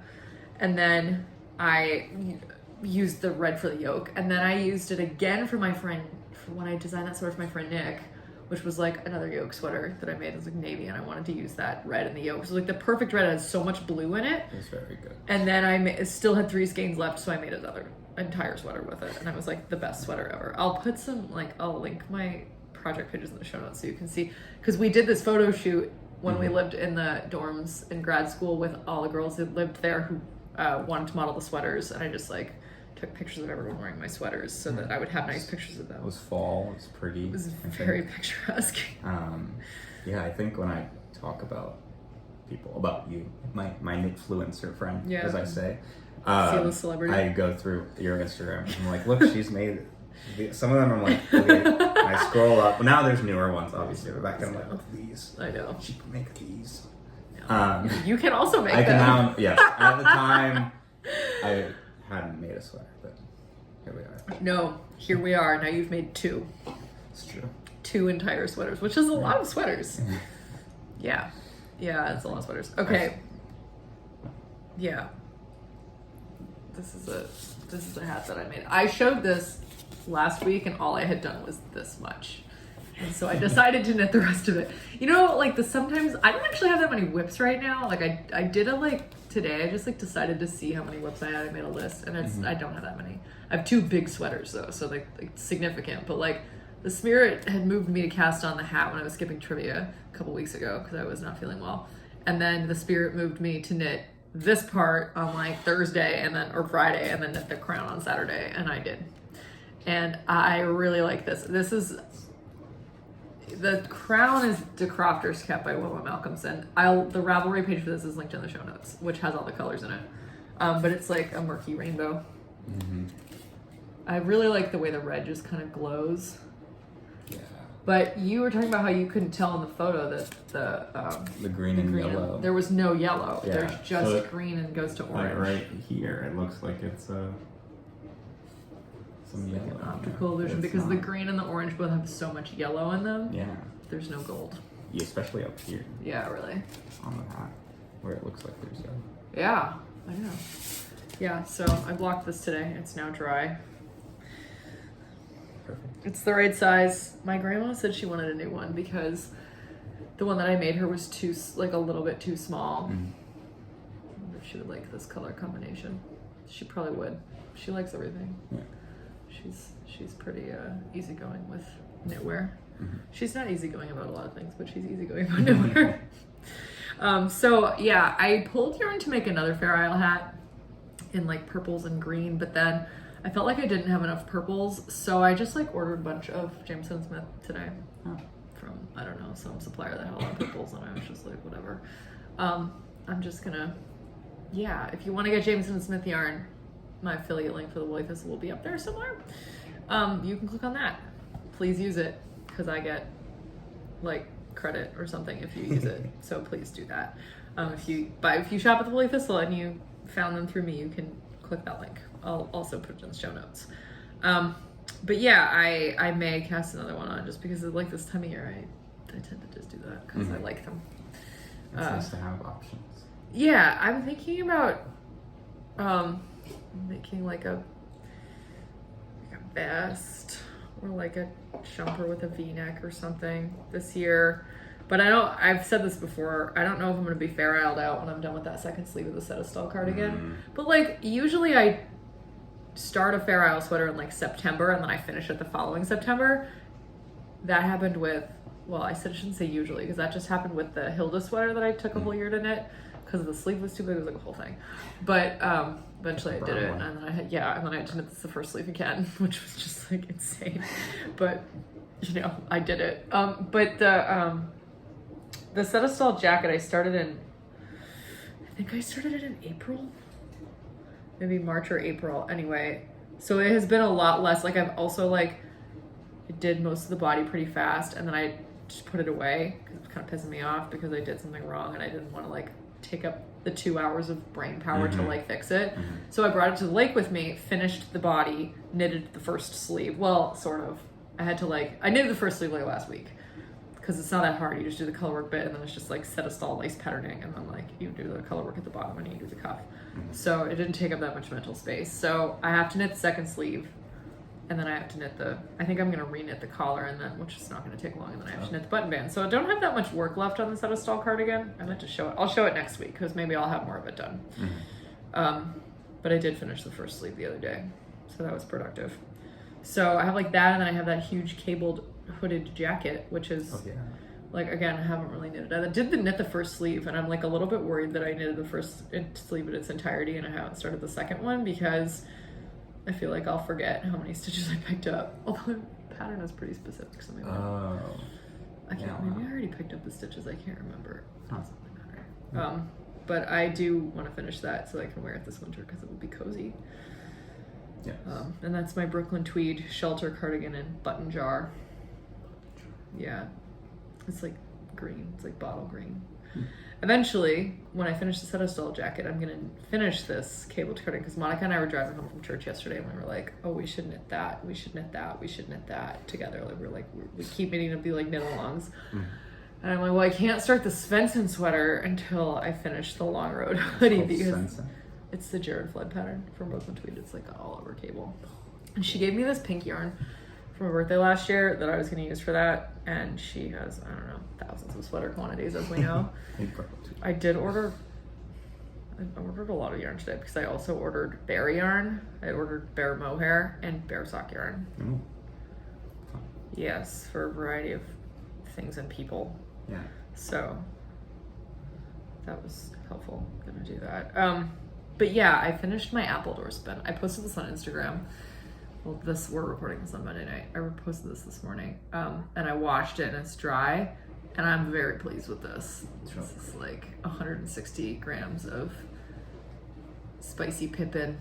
Speaker 1: And then I used the red for the yoke. And then I used it again for my friend, for when I designed that sweater for my friend Nick, which was like another yoke sweater that I made. It was like navy, and I wanted to use that red in the yoke. So it was like the perfect red. It has so much blue in it.
Speaker 2: It's very good.
Speaker 1: And then I still had 3 skeins left, so I made another entire sweater with it. And it was like the best sweater ever. I'll put I'll link my project pages in the show notes so you can see. Because we did this photo shoot when we lived in the dorms in grad school with all the girls that lived there who wanted to model the sweaters. And I just took pictures of everyone wearing my sweaters so that I would have nice pictures of them.
Speaker 2: It was fall. It's pretty.
Speaker 1: It was very picturesque.
Speaker 2: Yeah, I think when I talk about people, about you, my knitfluencer friend, as I say,
Speaker 1: C-list celebrity.
Speaker 2: I go through your Instagram. And I'm like, look, she's made it. Some of them I'm like, okay. I scroll up. Well, now there's newer ones, obviously. But back then I'm like, look at these.
Speaker 1: I know.
Speaker 2: She can make these.
Speaker 1: You can also make
Speaker 2: them. I can
Speaker 1: them.
Speaker 2: now, yes. At the time, I hadn't made a sweater, but here we are.
Speaker 1: No, here we are. Now you've made 2.
Speaker 2: It's true.
Speaker 1: 2 entire sweaters, which is a lot of sweaters. Yeah. Yeah, it's a lot of sweaters. Okay. Yeah. This is a hat that I made. I showed this last week and all I had done was this much. And so I decided to knit the rest of it. You know, like sometimes I don't actually have that many whips right now. Like I did a today. I just decided to see how many whips I had. I made a list and I don't have that many. I have 2 big sweaters though, so like significant. But the spirit had moved me to cast on the hat when I was skipping trivia a couple weeks ago because I was not feeling well. And then the spirit moved me to knit this part on Thursday or Friday and then knit the crown on Saturday, and I did. And I really like this. This is the crown is De Crofter's Cap by Wilma Malcolmson. The Ravelry page for this is linked in the show notes, which has all the colors in it. But it's like a murky rainbow. Mm-hmm. I really like the way the red just kind of glows. Yeah. But you were talking about how you couldn't tell in the photo that
Speaker 2: the green and yellow.
Speaker 1: There was no yellow.
Speaker 2: Yeah.
Speaker 1: There's just green and goes to orange.
Speaker 2: Right here, it looks like it's some yellow.
Speaker 1: Like an optical illusion because the green and the orange both have so much yellow in them.
Speaker 2: Yeah.
Speaker 1: There's no gold.
Speaker 2: Yeah, especially up here.
Speaker 1: Yeah, really.
Speaker 2: On the hat, where it looks like there's yellow.
Speaker 1: Yeah, I know. Yeah, so I blocked this today. It's now dry. Perfect. It's the right size. My grandma said she wanted a new one because the one that I made her was a little bit too small. I wonder if she would like this color combination. She probably would. She likes everything. Yeah. She's pretty easygoing with knitwear. Mm-hmm. She's not easygoing about a lot of things, but she's easygoing about knitwear. So yeah, I pulled yarn to make another Fair Isle hat in purples and green, but then I felt like I didn't have enough purples, so I just ordered a bunch of Jameson Smith today from, I don't know, some supplier that had a lot of purples, and I was just like, whatever. I'm just gonna, if you want to get Jameson Smith yarn, my affiliate link for the Woolly Thistle will be up there somewhere. You can click on that. Please use it, because I get credit or something if you use it. So please do that. If you shop at the Woolly Thistle and you found them through me, you can click that link. I'll also put it in the show notes. But yeah, I may cast another one on just because of this time of year. I tend to just do that because I like them.
Speaker 2: It's nice to have options.
Speaker 1: Yeah, I'm thinking about making a vest or a jumper with a V-neck or something this year. But I've said this before, I don't know if I'm going to be Fair Isled out when I'm done with that second sleeve of the Setastall cardigan. But usually I start a Fair Isle sweater in September and then I finish it the following September. That happened with, I shouldn't say usually, because that just happened with the Hilda sweater that I took a whole year to knit because the sleeve was too big. It was a whole thing. But eventually I did it, and then I had to knit this the first sleeve again, which was just insane. But I did it. But the Setastall jacket I started in April, maybe March or April. Anyway, so it has been a lot less. I've also I did most of the body pretty fast, and then I just put it away because it was kind of pissing me off because I did something wrong and I didn't want to take up the 2 hours of brain power to fix it. So I brought it to the lake with me, finished the body, knitted the first sleeve. Well, sort of. I had to I knitted the first sleeve last week because it's not that hard. You just do the color work bit and then it's just Setastall lace patterning, and then you do the color work at the bottom and you do the cuff. So it didn't take up that much mental space. So I have to knit the second sleeve, and then I have to knit I think I'm going to re-knit the collar, and then, which is not going to take long, and then I have to knit the button band. So I don't have that much work left on the Setastall cardigan. I meant to show it. I'll show it next week because maybe I'll have more of it done. But I did finish the first sleeve the other day, so that was productive. So I have that, and then I have that huge cabled hooded jacket, which is again, I haven't really knitted. I did knit the first sleeve, and I'm a little bit worried that I knitted the first sleeve in its entirety and I haven't started the second one because I feel I'll forget how many stitches I picked up. Although the pattern is pretty specific, so maybe I can't. Maybe I already picked up the stitches. I can't remember. It doesn't really matter. But I do want to finish that so I can wear it this winter because it will be cozy. Yes. And that's my Brooklyn Tweed shelter cardigan in button jar. Yeah, it's green. It's bottle green. Eventually, when I finish this pedestal jacket, I'm going to finish this cable cutting because Monica and I were driving home from church yesterday and we were like, oh, we should knit that. We should knit that. We should knit that together. Like we keep knitting to be like knit-alongs. And I'm like, well, I can't start the Svensson sweater until I finish the Long Road hoodie because it's the Jared Flood pattern from Brooklyn Tweed. It's like an all-over cable. And she gave me this pink yarn for my birthday last year that I was going to use for that. And she has, I don't know, thousands of sweater quantities, as we know. I ordered a lot of yarn today because I also ordered bear yarn. I ordered bear mohair and bear sock yarn. Yes, for a variety of things and people.
Speaker 2: Yeah.
Speaker 1: So that was helpful. I'm gonna do that. But yeah, I finished my apple door spin. I posted this on Instagram. Well, we're recording this on Monday night. I posted this morning. And I washed it and it's dry. And I'm very pleased with this. This is like 160 grams of spicy pippin.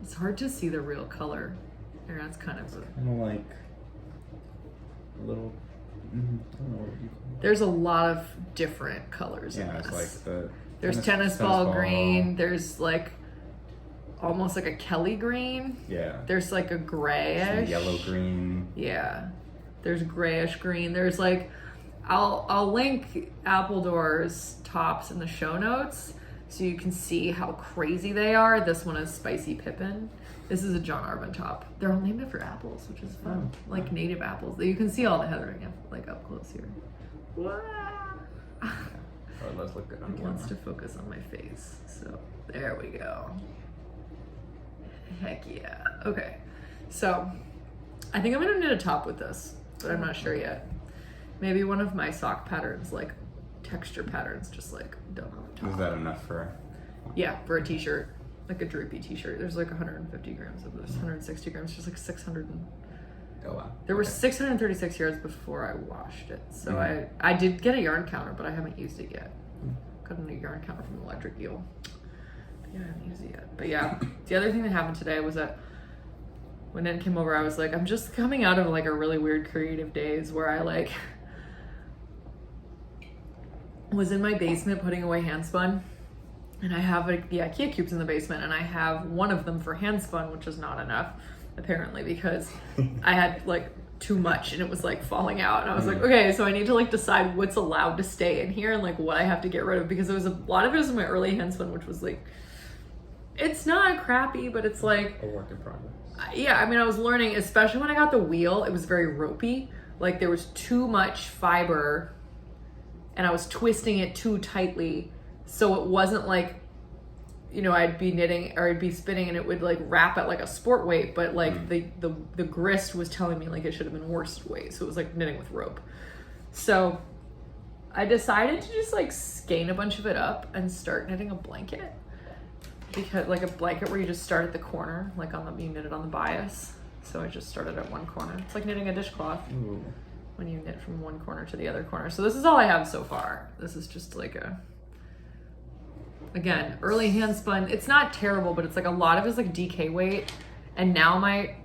Speaker 1: It's hard to see the real color. And that's kind of
Speaker 2: like a little. I don't know what you call it.
Speaker 1: There's a lot of different colors in this.
Speaker 2: It's like
Speaker 1: there's tennis ball green. There's like almost like a Kelly green.
Speaker 2: Yeah.
Speaker 1: There's like a grayish.
Speaker 2: Yellow green.
Speaker 1: Yeah. There's grayish green. There's like I'll link Appledor's tops in the show notes so you can see how crazy they are. This one is Spicy Pippin. This is a John Arvin top. They're all named after apples, which is fun. Like native apples. You can see all the heathering like up close here.
Speaker 2: Oh, let's look good on
Speaker 1: It wants to focus on my face. So there we go. Heck yeah. Okay. So I think I'm gonna knit a top with this, but I'm not sure yet. Maybe one of my sock patterns, like texture patterns, just like done on the top.
Speaker 2: Is that enough for?
Speaker 1: Yeah, for a t-shirt, like a droopy t-shirt. There's like 150 grams of this, 160 grams, just like 600.
Speaker 2: Oh wow.
Speaker 1: There were 636 yards before I washed it. So I did get a yarn counter, but I haven't used it yet. Got a new yarn counter from Electric Eel. But yeah, I haven't used it yet. But yeah, the other thing that happened today was that when Nitin came over, I was like, I'm just coming out of like a really weird creative days where I like was in my basement putting away handspun, and I have like the IKEA cubes in the basement, and I have one of them for handspun, which is not enough apparently because I had like too much and it was like falling out, and I was like, okay, so I need to like decide what's allowed to stay in here and like what I have to get rid of, because there was a lot of it was in my early handspun, which was like, it's not crappy, but it's like
Speaker 2: a work in progress.
Speaker 1: Yeah, I mean, I was learning, especially when I got the wheel, it was very ropey. Like there was too much fiber and I was twisting it too tightly. So it wasn't like, you know, I'd be knitting or I'd be spinning and it would like wrap at like a sport weight, but like the grist was telling me like it should have been worsted weight. So it was like knitting with rope. So I decided to just like skein a bunch of it up and start knitting a blanket. Because like a blanket where you just start at the corner, like you knit it on the bias. So I just started at one corner. It's like knitting a dishcloth.
Speaker 2: Ooh.
Speaker 1: When you knit from one corner to the other corner. So this is all I have so far. This is just like again, early handspun. It's not terrible, but it's like a lot of it is like DK weight. And now my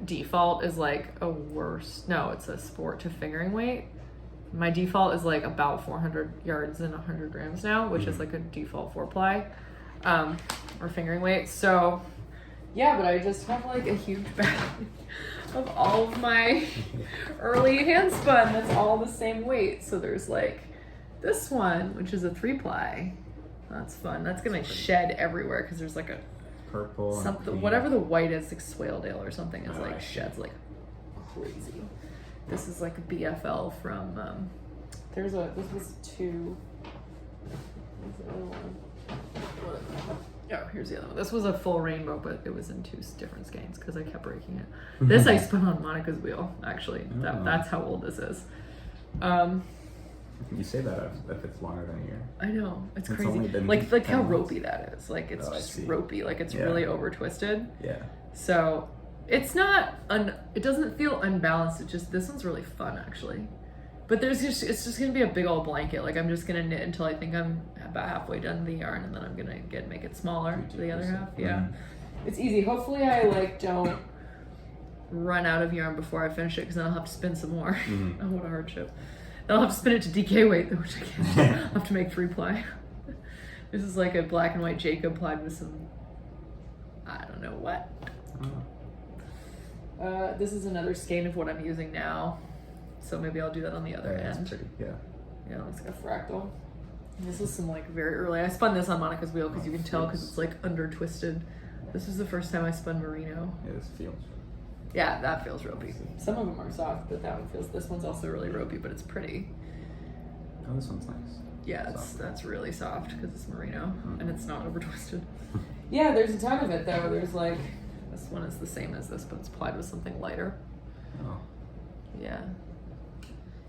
Speaker 1: default is like it's a sport to fingering weight. My default is like about 400 yards and 100 grams now, which is like a default 4-ply. Or fingering weight. So yeah, but I just have like a huge bag of all of my early handspun that's all the same weight. So there's like this one, which is a 3-ply. That's fun. That's gonna shed everywhere because there's like a
Speaker 2: purple
Speaker 1: something, whatever the white is, like Swaledale or something, is like sheds like crazy. This is like a BFL from this was 2. What's the other one? Oh, here's the other one. This was a full rainbow, but it was in 2 different skeins because I kept breaking it. This I spun on Monica's wheel, actually. That's how old this is.
Speaker 2: You say that if it's longer than a year.
Speaker 1: I know, it's crazy. Like how ropey that is. Like it's just ropey. Like it's really over twisted.
Speaker 2: Yeah.
Speaker 1: So it's not it doesn't feel unbalanced. It's just this one's really fun actually. But it's just gonna be a big old blanket. Like I'm just gonna knit until I think I'm about halfway done the yarn, and then I'm gonna make it smaller to the other half. Yeah, it's easy. Hopefully I like don't run out of yarn before I finish it, because then I'll have to spin some more. Oh, what a hardship. I'll have to spin it to DK weight though, which I can't. I'll have to make 3-ply. This is like a black and white Jacob plied with some, I don't know what. This is another skein of what I'm using now. So maybe I'll do that on the other end.
Speaker 2: That's pretty, yeah.
Speaker 1: Yeah, it's like a fractal. This is some like very early. I spun this on Monica's wheel because you can tell because it's like under twisted. This was the first time I spun merino.
Speaker 2: Yeah, this feels.
Speaker 1: Yeah, that feels ropey. Some of them are soft, but that one feels. This one's also really ropey, but it's pretty.
Speaker 2: Oh, this one's nice.
Speaker 1: Yeah, that's really soft because it's merino and it's not over twisted. Yeah, there's a ton of it though. There's like this one is the same as this, but it's plied with something lighter.
Speaker 2: Oh.
Speaker 1: Yeah.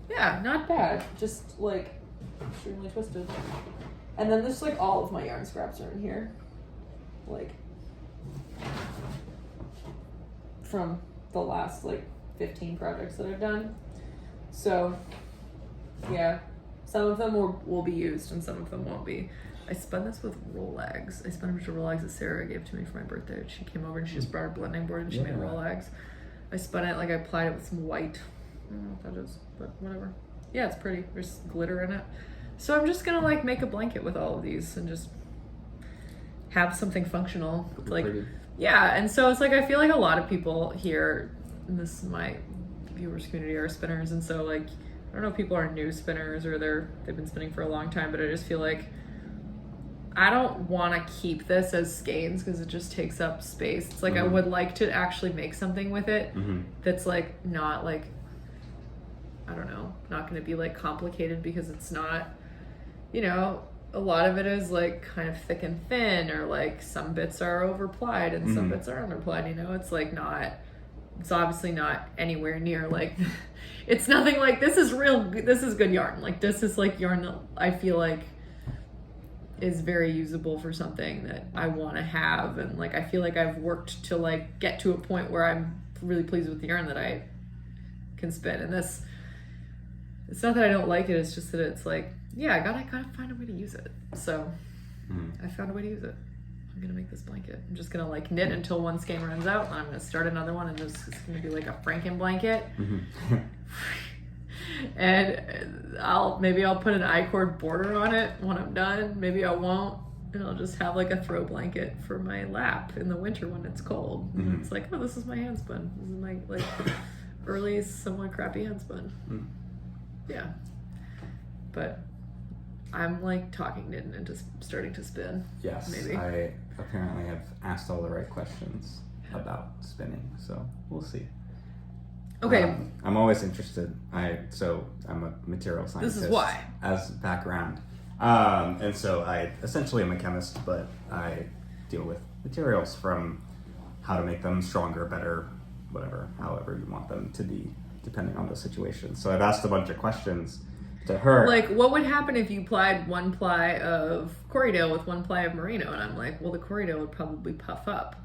Speaker 1: Yeah, not bad. Just like extremely twisted. And then there's like all of my yarn scraps are in here. Like from the last like 15 projects that I've done. So yeah, some of them will be used and some of them won't be. I spun this with Rolex. I spun a bunch of Rolex that Sarah gave to me for my birthday. She came over and she just brought her blending board and she made Rolex. I spun it, like I applied it with some white. I don't know what that is, but whatever. Yeah, it's pretty. There's glitter in it. So I'm just gonna like make a blanket with all of these and just have something functional. Like, yeah, and so it's like I feel like a lot of people here in this my viewers community are spinners, and so like I don't know if people are new spinners or they've been spinning for a long time, but I just feel like I don't want to keep this as skeins because it just takes up space. It's like I would like to actually make something with it that's like not like, I don't know, not going to be like complicated because it's not, you know, a lot of it is like kind of thick and thin, or like some bits are overplied and some bits are underplied, you know. It's like not, it's obviously not anywhere near like it's nothing like this is good yarn. Like this is like yarn that I feel like is very usable for something that I want to have, and like I feel like I've worked to like get to a point where I'm really pleased with the yarn that I can spin. And this, it's not that I don't like it, it's just that it's like, yeah, I gotta find a way to use it. So I found a way to use it. I'm gonna make this blanket. I'm just gonna like knit until one skein runs out, and I'm gonna start another one, and it's gonna be like a Franken blanket. And maybe I'll put an I-cord border on it when I'm done. Maybe I won't, and I'll just have like a throw blanket for my lap in the winter when it's cold. And it's like, oh, this is my hand spun. This is my like early, somewhat crappy hand spun. Yeah, but I'm like talking Knittin into starting to spin.
Speaker 2: Yes, maybe. I apparently have asked all the right questions about spinning, so we'll see.
Speaker 1: Okay.
Speaker 2: I'm always interested. I'm a material scientist.
Speaker 1: This is why.
Speaker 2: As background. And so I essentially am a chemist, but I deal with materials, from how to make them stronger, better, whatever, however you want them to be, depending on the situation. So I've asked a bunch of questions to her.
Speaker 1: Like, what would happen if you plied 1 ply of Corriedale with 1 ply of merino? And I'm like, well, the Corriedale would probably puff up.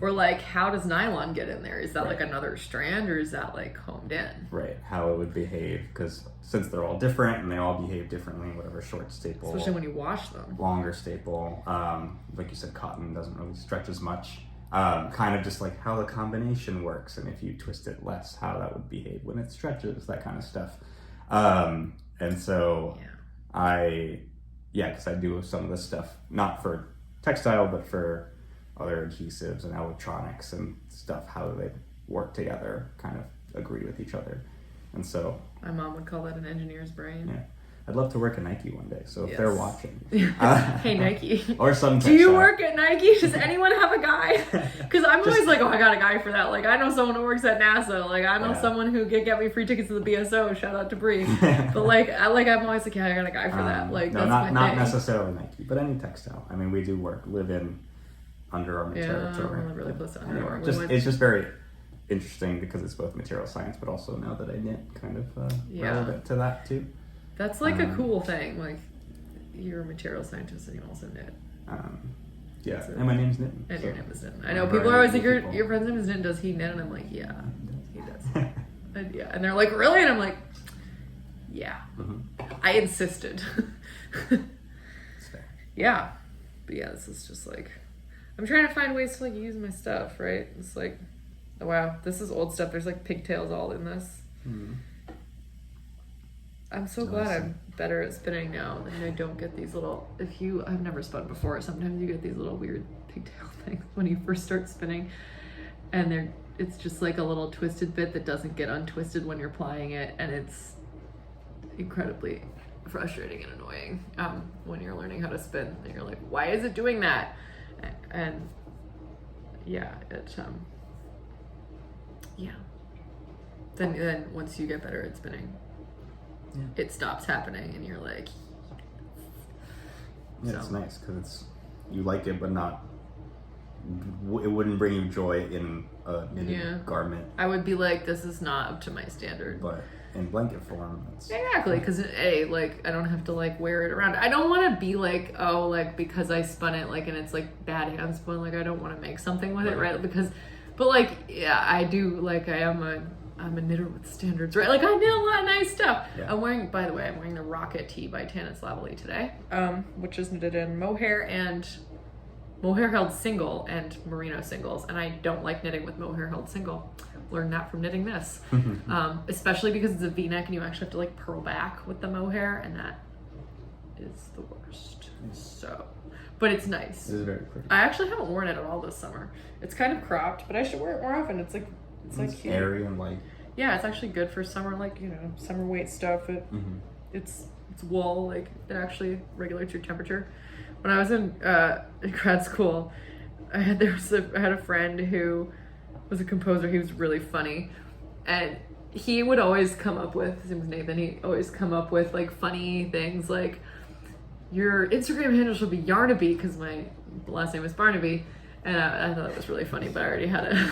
Speaker 1: Or like, how does nylon get in there? Is that like another strand, or is that like homed in?
Speaker 2: Right, how it would behave, because since they're all different and they all behave differently, whatever, short staple,
Speaker 1: especially when you wash them,
Speaker 2: longer staple, like you said, cotton doesn't really stretch as much. Kind of just like how the combination works, and if you twist it less, how that would behave when it stretches, that kind of stuff. And so because I do some of this stuff not for textile but for other adhesives and electronics and stuff, how they work together, kind of agree with each other. And so
Speaker 1: my mom would call that an engineer's brain.
Speaker 2: Yeah, I'd love to work at Nike one day, so if they're watching.
Speaker 1: Hey, Nike.
Speaker 2: Or some
Speaker 1: Do you work at Nike? Does anyone have a guy? Because I'm always like, oh, I got a guy for that. Like, I know someone who works at NASA. Like, I know someone who could get me free tickets to the BSO. Shout out to Bree. But I'm always like, yeah, I got a guy for that. Like,
Speaker 2: no,
Speaker 1: that's
Speaker 2: not necessarily Nike, but any textile. I mean, we do live in Under Armour territory.
Speaker 1: Yeah, really close to Under Armour.
Speaker 2: It's just very interesting because it's both material science, but also now that I knit, kind of relevant to that too.
Speaker 1: That's like a cool thing. Like, you're a material scientist and you also knit.
Speaker 2: And my name's Nitin.
Speaker 1: And your name is Nitin. I know people are always like, your friend's name is Nitin. Does he knit? And I'm like, yeah, he does. And they're like, really? And I'm like, yeah. I insisted.
Speaker 2: It's fair.
Speaker 1: Yeah. But yeah, this is just like, I'm trying to find ways to like use my stuff, right? It's like, oh wow, this is old stuff. There's like pigtails all in this. I'm so glad I'm better at spinning now, and I don't get these little. I've never spun before. Sometimes you get these little weird pigtail things when you first start spinning, and it's just like a little twisted bit that doesn't get untwisted when you're plying it, and it's incredibly frustrating and annoying when you're learning how to spin. And you're like, why is it doing that? And yeah, Then once you get better at spinning, it stops happening, and you're like,
Speaker 2: yeah, it's nice because you like it, but not. It wouldn't bring you joy in a knitted garment.
Speaker 1: I would be like, this is not up to my standard.
Speaker 2: But in blanket form, it's
Speaker 1: exactly, because I don't have to like wear it around. I don't want to be like, oh, like because I spun it like and it's like bad hand spun. Like I don't want to make something with it, right? But like I do. Like I'm a knitter with standards, right? Like I knit a lot of nice stuff. Yeah. By the way, I'm wearing the Rocket Tee by Tannis Lavely today, which is knitted in mohair held single and merino singles. And I don't like knitting with mohair held single. Learned that from knitting this, especially because it's a V-neck and you actually have to like purl back with the mohair, and that is the worst. So, but it's nice.
Speaker 2: It is very pretty.
Speaker 1: I actually haven't worn it at all this summer. It's kind of cropped, but I should wear it more often. It's like cute.
Speaker 2: Airy and light.
Speaker 1: Yeah, it's actually good for summer, like summer weight stuff. It's wool, like it actually regulates your temperature. When I was in grad school, I had a friend who was a composer. He was really funny, and he would always come up with, his name was Nathan, he always come up with like funny things like, your Instagram handle should be Yarnaby, because my last name is Barnaby, and I thought it was really funny, but I already had it.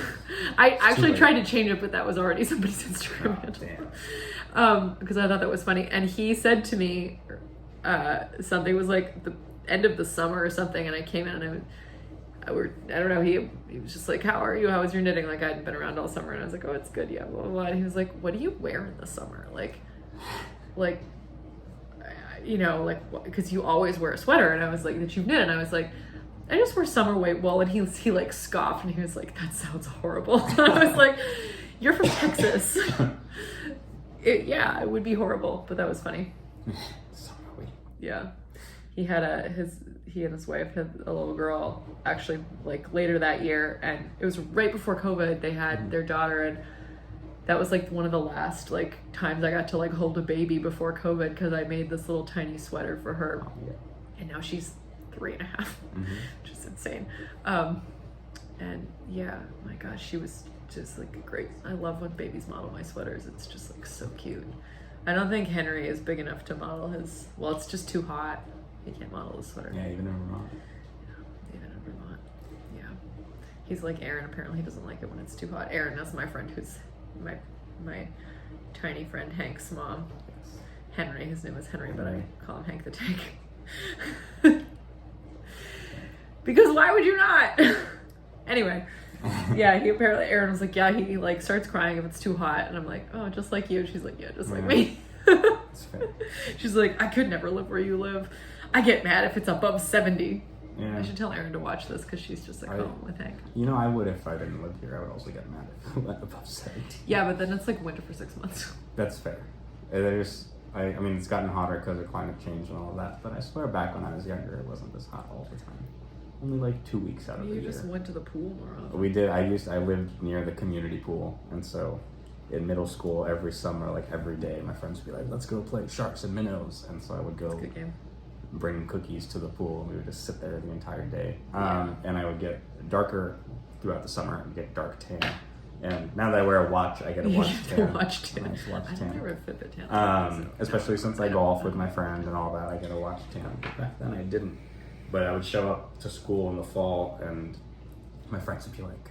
Speaker 1: I actually tried to change it, but that was already somebody's Instagram handle, because I thought that was funny. And he said to me something, was like the end of the summer or something, and I came in and I don't know, he was just like, how are you? How was your knitting? Like I hadn't been around all summer, and I was like, oh, it's good, yeah, blah, blah, blah. And he was like, what do you wear in the summer? Like, because you always wear a sweater. And I was like, that you've knit. And I was like, I just wear summer weight wool. And he like scoffed, and he was like, that sounds horrible. And I was like, you're from Texas. It would be horrible, but that was funny.
Speaker 2: Summer weight.
Speaker 1: Yeah. He and his wife had a little girl actually like later that year, and it was right before COVID. They had their daughter, and that was like one of the last like times I got to like hold a baby before COVID, because I made this little tiny sweater for her. And now she's 3.5, which is insane. And yeah, my gosh, she was just like great. I love when babies model my sweaters. It's just like so cute. I don't think Henry is big enough to model his, it's just too hot. He can't model his sweater.
Speaker 2: Yeah, even in Vermont.
Speaker 1: Yeah. He's like Aaron. Apparently, he doesn't like it when it's too hot. Aaron, that's my friend, who's my tiny friend Hank's mom. Henry. His name is Henry, but I call him Hank the Tank. Because why would you not? Anyway, yeah. Aaron was like, yeah. He like starts crying if it's too hot, and I'm like, oh, just like you. And she's like, yeah, just like me.
Speaker 2: That's fair.
Speaker 1: She's like, I could never live where you live. I get mad if it's above 70.
Speaker 2: Yeah.
Speaker 1: I should tell Erin to watch this, because she's just like home with Hank.
Speaker 2: I would if I didn't live here. I would also get mad if it went above 70.
Speaker 1: Yeah, but then it's like winter for 6 months.
Speaker 2: That's fair. I mean, it's gotten hotter because of climate change and all of that, but I swear back when I was younger, it wasn't this hot all the time. Only like 2 weeks out of the year.
Speaker 1: You just went to the pool more often.
Speaker 2: We did. I lived near the community pool, and so in middle school, every summer, like every day, my friends would be like, let's go play sharks and minnows. And so I would go
Speaker 1: That's a good game.
Speaker 2: Bring cookies to the pool, and we would just sit there the entire day. And I would get darker throughout the summer and get dark tan. And now that I wear a watch, I get a watch tan.
Speaker 1: Watch tan.
Speaker 2: Nice watch tan.
Speaker 1: I never a Fitbit tan.
Speaker 2: Especially since I golf with my friend and all that, I get a watch tan. Back then I didn't. But I would show up to school in the fall, and my friends would be like,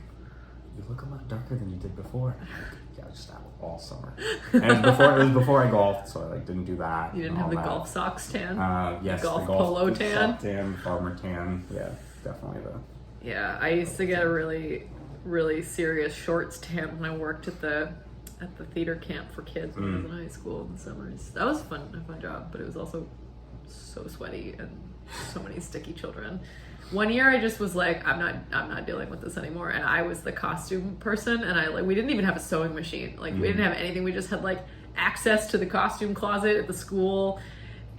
Speaker 2: you look a lot darker than you did before. And I'm like, yeah, just out all summer. And it was before I golfed, so I didn't do that.
Speaker 1: You didn't have the golf socks tan?
Speaker 2: Yes,
Speaker 1: the golf
Speaker 2: polo
Speaker 1: tan?
Speaker 2: Sock tan, farmer tan. Yeah, definitely
Speaker 1: Yeah, I used to get a really, really serious shorts tan when I worked at the theater camp for kids when I was in high school in the summers. That was a fun job, but it was also so sweaty and so many sticky children. One year I just was like, I'm not dealing with this anymore, and I was the costume person, and we didn't even have a sewing machine. Like we didn't have anything. We just had like access to the costume closet at the school,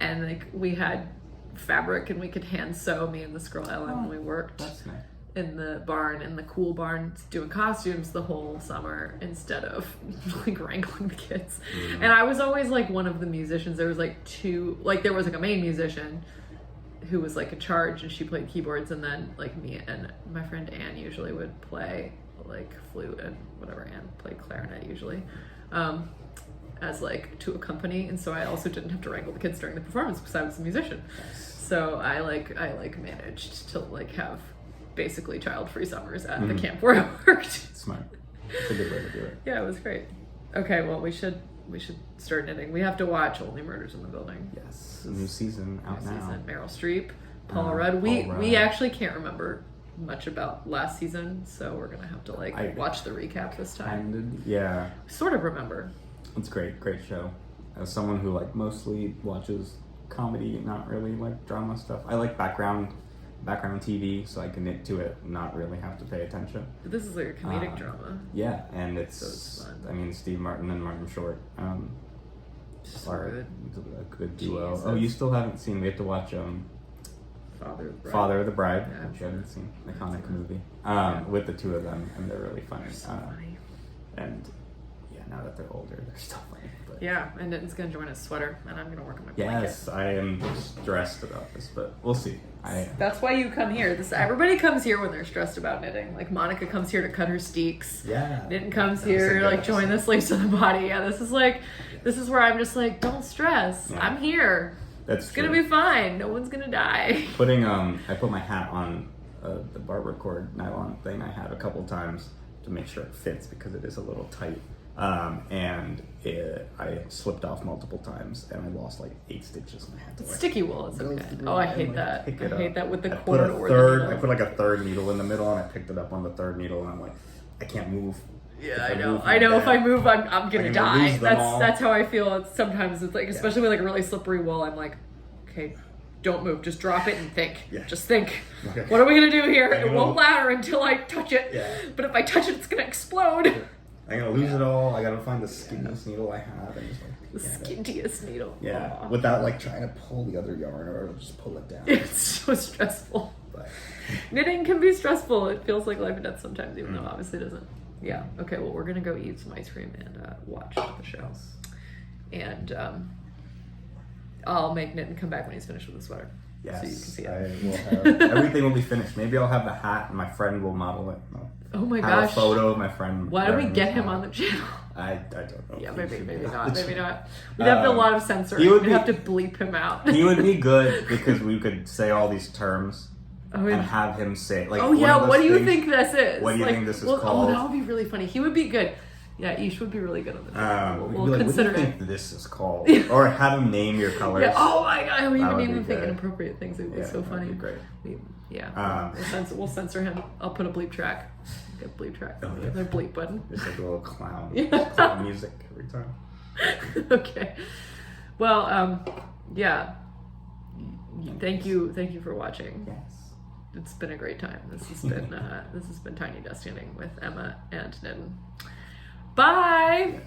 Speaker 1: and like we had fabric and we could hand sew, me and this girl Ellen, when we worked
Speaker 2: That's nice.
Speaker 1: in the barn, in the cool barn, doing costumes the whole summer instead of like wrangling the kids. And I was always like one of the musicians. There was like there was like a main musician who was like in charge, and she played keyboards, and then like me and my friend Anne usually would play like flute and whatever. Anne played clarinet usually, as like to accompany, and so I also didn't have to wrangle the kids during the performance because I was a musician. So I managed to like have basically child-free summers at the camp where I worked.
Speaker 2: Smart. It's a good way to do it.
Speaker 1: Yeah, it was great. Okay, well we should start knitting. We have to watch Only Murders in the Building.
Speaker 2: Yes, new season out now.
Speaker 1: Meryl Streep, Paul Rudd. We actually can't remember much about last season, so we're gonna have to watch the recap this time.
Speaker 2: Yeah.
Speaker 1: Sort of remember.
Speaker 2: It's great show. As someone who like mostly watches comedy, not really like drama stuff. I like background TV, so I can knit to it and not really have to pay attention.
Speaker 1: But this is like a comedic drama.
Speaker 2: Yeah, and it's
Speaker 1: fun.
Speaker 2: I mean, Steve Martin and Martin Short are a good duo.
Speaker 1: Jesus.
Speaker 2: Oh, you still haven't seen? We have to watch Father of the Bride,
Speaker 1: Yeah,
Speaker 2: which I haven't seen. Iconic movie.
Speaker 1: Yeah.
Speaker 2: With the two of them, and they're really funny.
Speaker 1: So funny.
Speaker 2: And yeah, now that they're older, they're still funny. But
Speaker 1: Yeah, and Nitin's gonna join his sweater, and I'm gonna work on my blanket.
Speaker 2: yes, I am stressed about this, but we'll see.
Speaker 1: That's why you come here. Everybody comes here when they're stressed about knitting. Like Monica comes here to cut her steeks.
Speaker 2: Yeah.
Speaker 1: Nitin comes here like join the Slaves to the Body. Yeah, this is where I'm just like, don't stress.
Speaker 2: Yeah.
Speaker 1: I'm here.
Speaker 2: That's
Speaker 1: It's gonna be fine. No one's gonna die.
Speaker 2: I put my hat on the barber cord nylon thing I had a couple times to make sure it fits because it is a little tight. And I slipped off multiple times and I lost like 8 stitches and I had to like
Speaker 1: Sticky wool is
Speaker 2: go
Speaker 1: okay.
Speaker 2: through
Speaker 1: Oh, I
Speaker 2: and,
Speaker 1: hate
Speaker 2: like,
Speaker 1: that.
Speaker 2: pick it
Speaker 1: I
Speaker 2: up.
Speaker 1: hate that with the
Speaker 2: I
Speaker 1: cord
Speaker 2: put
Speaker 1: or
Speaker 2: I
Speaker 1: the needle.
Speaker 2: put like a third needle in the middle and I picked it up on the third needle and I'm like, I can't move.
Speaker 1: Yeah,
Speaker 2: If
Speaker 1: I know.
Speaker 2: move
Speaker 1: I know
Speaker 2: like
Speaker 1: if I
Speaker 2: that,
Speaker 1: move, I'm gonna die.
Speaker 2: lose them all.
Speaker 1: That's how I feel. Sometimes it's like, especially with like a really slippery wool. I'm like, okay, don't move. Just drop it and think.
Speaker 2: Yeah.
Speaker 1: Just think.
Speaker 2: Okay.
Speaker 1: What are we gonna do here?
Speaker 2: I
Speaker 1: It
Speaker 2: know.
Speaker 1: won't ladder until I touch it.
Speaker 2: Yeah.
Speaker 1: But if I touch it, it's gonna explode.
Speaker 2: I'm gonna lose it all. I gotta find the skinniest needle I have and just like
Speaker 1: The skintiest needle.
Speaker 2: yeah,
Speaker 1: Aw.
Speaker 2: without like trying to pull the other yarn or it'll just pull it down.
Speaker 1: It's so stressful.
Speaker 2: But
Speaker 1: Knitting can be stressful. It feels like life and death sometimes, even though obviously it doesn't. Yeah. Okay. Well, we're gonna go eat some ice cream and watch the show. And I'll make Nitin come back when he's finished with the sweater.
Speaker 2: yes,
Speaker 1: So you can see it.
Speaker 2: I will have everything will be finished. Maybe I'll have the hat and my friend will model it.
Speaker 1: Oh my
Speaker 2: have
Speaker 1: gosh.
Speaker 2: a photo of my friend.
Speaker 1: Why don't we
Speaker 2: wearing
Speaker 1: get
Speaker 2: this
Speaker 1: him
Speaker 2: hat.
Speaker 1: on the channel?
Speaker 2: I don't know.
Speaker 1: Yeah,
Speaker 2: if
Speaker 1: maybe
Speaker 2: he should be
Speaker 1: not.
Speaker 2: on the
Speaker 1: Maybe
Speaker 2: channel.
Speaker 1: not. We'd have a lot of censoring.
Speaker 2: he would
Speaker 1: We'd
Speaker 2: be-
Speaker 1: have to bleep him out.
Speaker 2: He would be good because we could say all these terms
Speaker 1: Oh,
Speaker 2: and have him say like.
Speaker 1: oh
Speaker 2: one
Speaker 1: yeah,
Speaker 2: of those
Speaker 1: what do you
Speaker 2: things-
Speaker 1: think this is?
Speaker 2: What do you
Speaker 1: Like,
Speaker 2: think this is
Speaker 1: well,
Speaker 2: called?
Speaker 1: Oh, that would be really funny. He would be good. Yeah, Ish would be really good on this.
Speaker 2: We'd
Speaker 1: We'll
Speaker 2: be like,
Speaker 1: consider
Speaker 2: what do you
Speaker 1: it.
Speaker 2: think this is called? Or have him name your colors.
Speaker 1: Yeah. Oh my god, we
Speaker 2: That
Speaker 1: would
Speaker 2: would
Speaker 1: even
Speaker 2: be
Speaker 1: think
Speaker 2: good.
Speaker 1: inappropriate things. It would be so
Speaker 2: that'd
Speaker 1: funny.
Speaker 2: be great.
Speaker 1: Yeah. We'll censor him. I'll put a bleep track. Get bleep track.
Speaker 2: Oh, yeah.
Speaker 1: The bleep button.
Speaker 2: Just like a little clown.
Speaker 1: Yeah.
Speaker 2: Clown music every time.
Speaker 1: Okay. Well, yeah. Thank you for watching.
Speaker 2: Yes.
Speaker 1: It's been a great time. This has been Tiny Desk Knitting with Emma and Nitin. Bye.